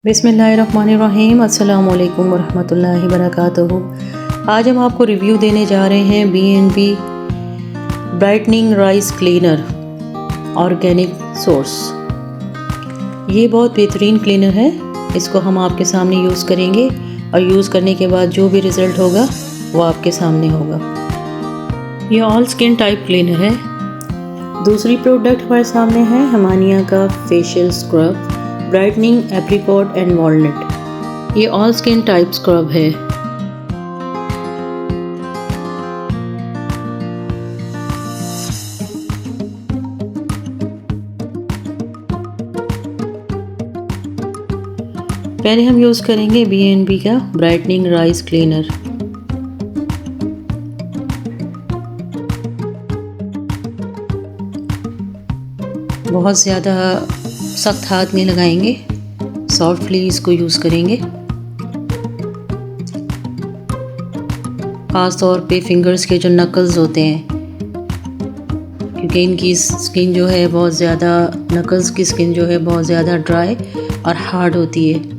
बिस्मिल्लाहिर्रहमानिर्रहीम। अस्सलाम वालेकुम वरहमतुल्लाहि वबरकातुहू। आज हम आपको रिव्यू देने जा रहे हैं B&B brightening rice cleaner organic source. ये बहुत बेहतरीन क्लीनर है। इसको हम आपके सामने यूज़ करेंगे और यूज़ करने के बाद जो भी रिज़ल्ट होगा वो आपके सामने होगा। ये ऑल स्किन टाइप क्लीनर है। दूसरी प्रोडक्ट हमारे सामने है हिमानिया का facial scrub brightening apricot and walnut. ये ऑल स्किन टाइप स्क्रब है। पहले हम यूज़ करेंगे B&B का ब्राइटनिंग राइस क्लीनर। बहुत ज़्यादा सख्त हाथ नहीं लगाएंगे, सॉफ्टली इसको यूज़ करेंगे। ख़ास तौर पे फिंगर्स के जो नकल्स होते हैं, क्योंकि इनकी स्किन जो है बहुत ज़्यादा, नकल्स की स्किन जो है बहुत ज़्यादा ड्राई और हार्ड होती है।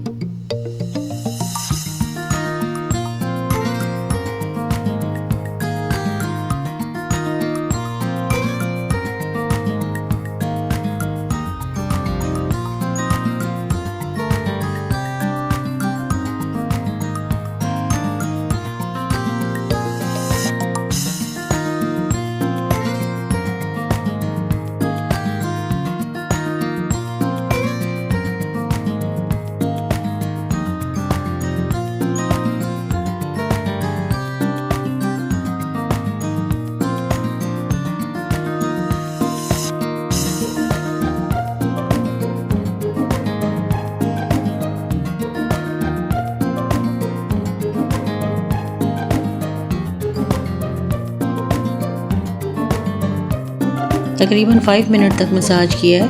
तकरीबन 5 मिनट तक मसाज किया है।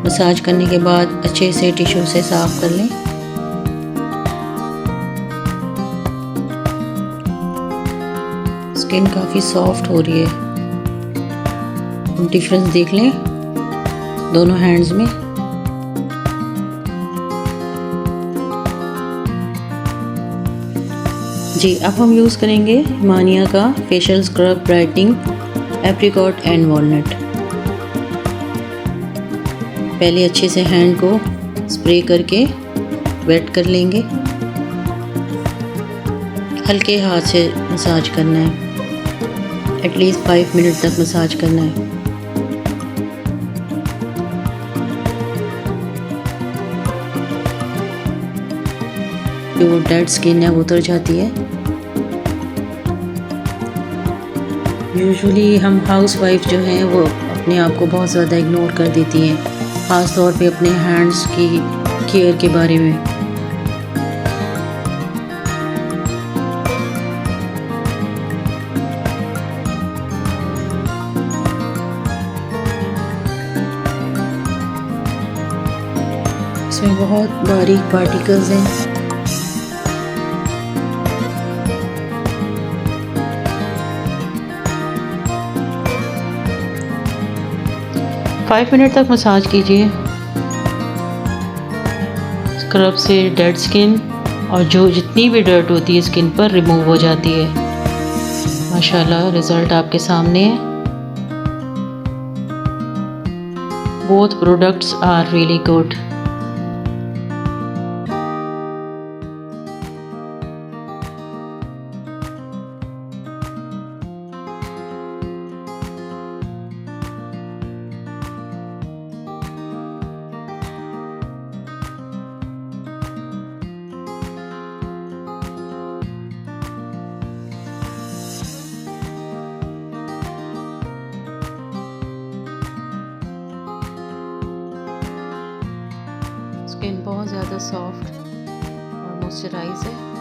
मसाज करने के बाद अच्छे से टिश्यू से साफ़ कर लें। स्किन काफ़ी सॉफ्ट हो रही है। डिफरेंस देख लें दोनों हैंड्स में। जी, अब हम यूज़ करेंगे हिमानिया का facial scrub brightening apricot and walnut. पहले अच्छे से हैंड को स्प्रे करके वेट कर लेंगे। हल्के हाथ से मसाज करना है। एटलीस्ट 5 मिनट तक मसाज करना है। जो डेड स्किन है वो उतर जाती है। यूजुअली हम हाउसवाइफ जो हैं वो अपने आप को बहुत ज़्यादा इग्नोर कर देती हैं, ख़ास तौर पे अपने हैंड्स की केयर के बारे में। इसमें बहुत बारीक पार्टिकल्स हैं। फाइव मिनट तक मसाज कीजिए। स्क्रब से डेड स्किन और जो जितनी भी डर्ट होती है स्किन पर रिमूव हो जाती है। माशाल्लाह रिज़ल्ट आपके सामने है। Both products are really good. Skin बहुत ज़्यादा सॉफ्ट और मॉइस्चराइज है।